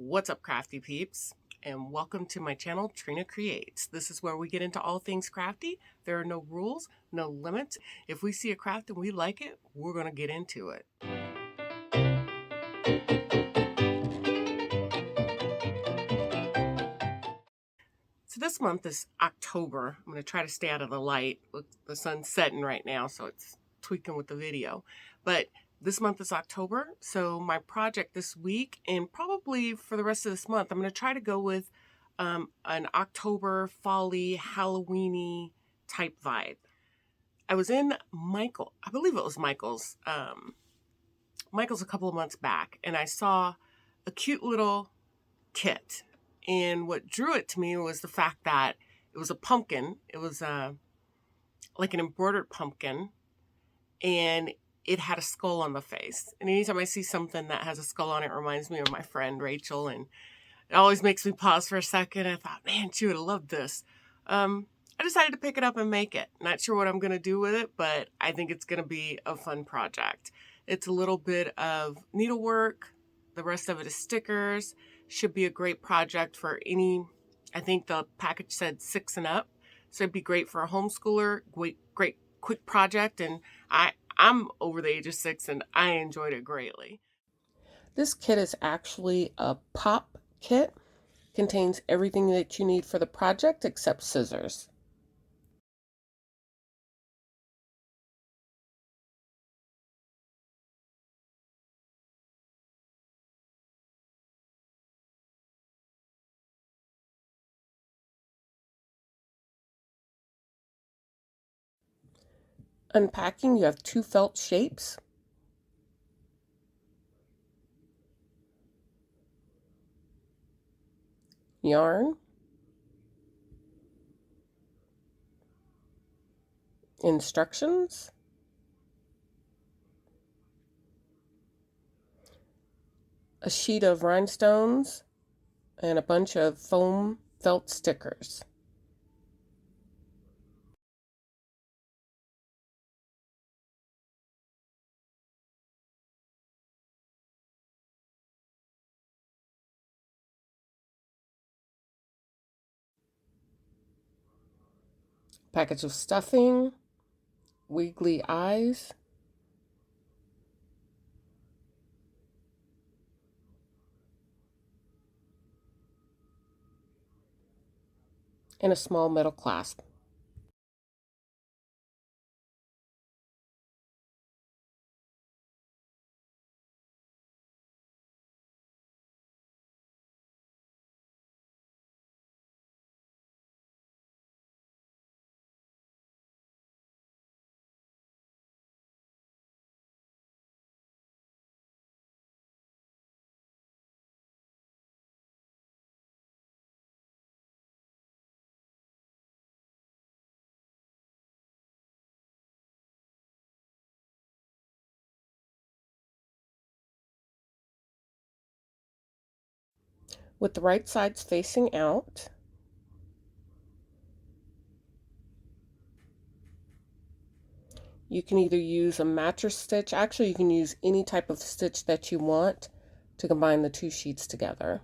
What's up, crafty peeps, and welcome to my channel, Trina Creates. This is where we get into all things crafty. There are no rules, no limits. If we see a craft and we like it, we're going to get into it. So this month is October. I'm going to try to stay out of the light. Look, the sun's setting right now, so it's tweaking with the video. But this month is October, so my project this week and probably for the rest of this month, I'm going to try to go with an October fall-y, Halloween-y type vibe. I was in I believe it was Michael's a couple of months back, and I saw a cute little kit. And what drew it to me was the fact that it was a pumpkin. It was like an embroidered pumpkin, and it had a skull on the face. And anytime I see something that has a skull on it, reminds me of my friend Rachel, and it always makes me pause for a second. I thought, man, she would have loved this. I decided to pick it up and make it. Not sure what I'm going to do with it, but I think it's going to be a fun project. It's a little bit of needlework. The rest of it is stickers. Should be a great project for any, I think the package said 6 and up. So it'd be great for a homeschooler, great quick project. And I'm over the age of 6 and I enjoyed it greatly. This kit is actually a pop kit. Contains everything that you need for the project except scissors. Unpacking, you have 2 felt shapes. Yarn. Instructions. A sheet of rhinestones and a bunch of foam felt stickers. Package of stuffing, wiggly eyes, and a small metal clasp. With the right sides facing out. You can either use a mattress stitch. Actually, you can use any type of stitch that you want to combine the 2 sheets together.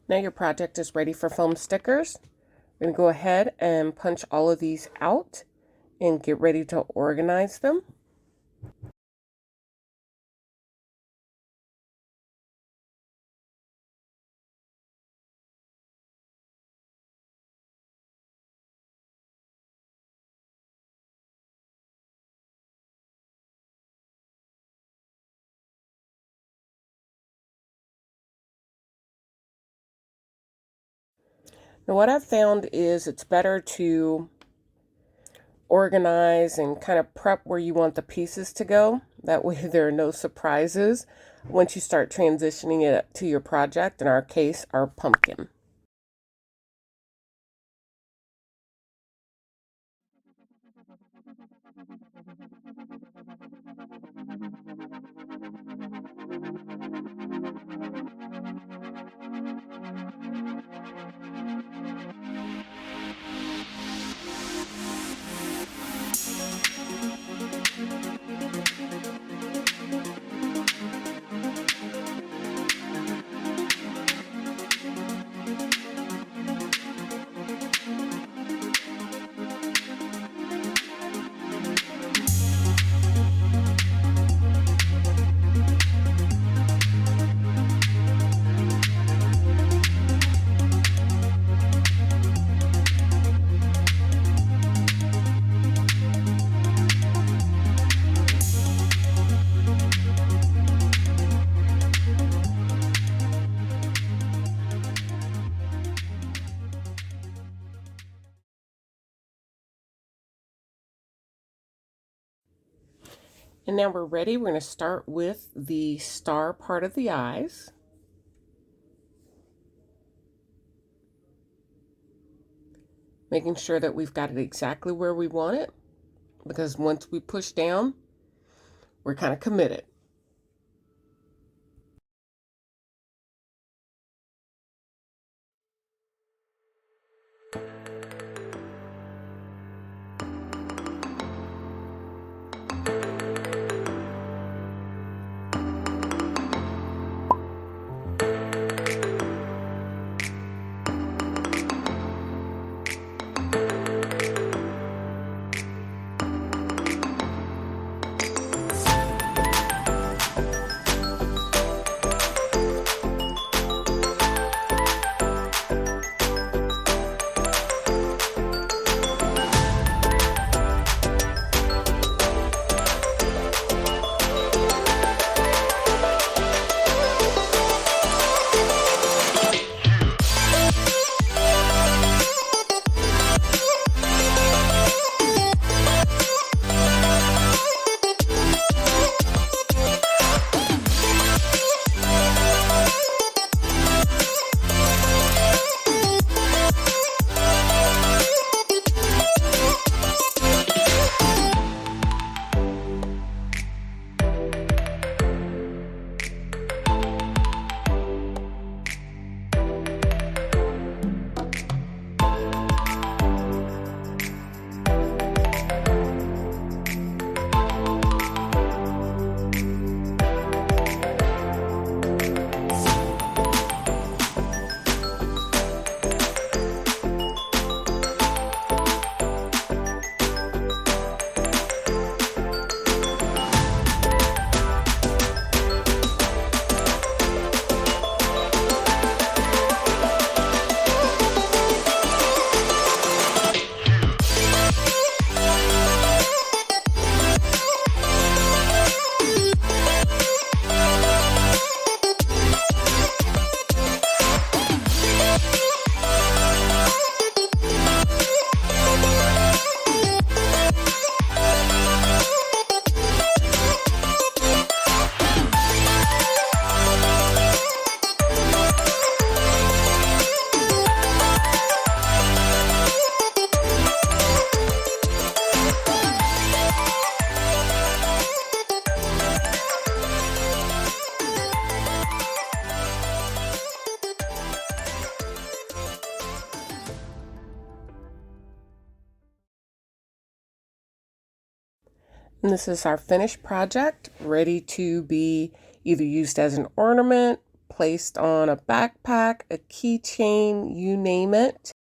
Now your project is ready for foam stickers. We're going to go ahead and punch all of these out and get ready to organize them. Now what I've found is it's better to organize and kind of prep where you want the pieces to go. That way there are no surprises once you start transitioning it to your project, in our case, our pumpkin. And now we're ready. We're going to start with the star part of the eyes. Making sure that we've got it exactly where we want it, because once we push down, we're kind of committed. And this is our finished project, ready to be either used as an ornament, placed on a backpack, a keychain, you name it.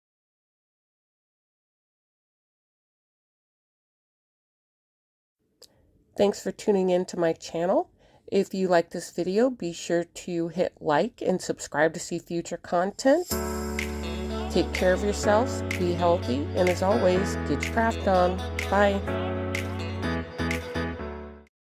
Thanks for tuning in to my channel. If you like this video, be sure to hit like and subscribe to see future content. Take care of yourself, be healthy, and as always, get your craft on. Bye.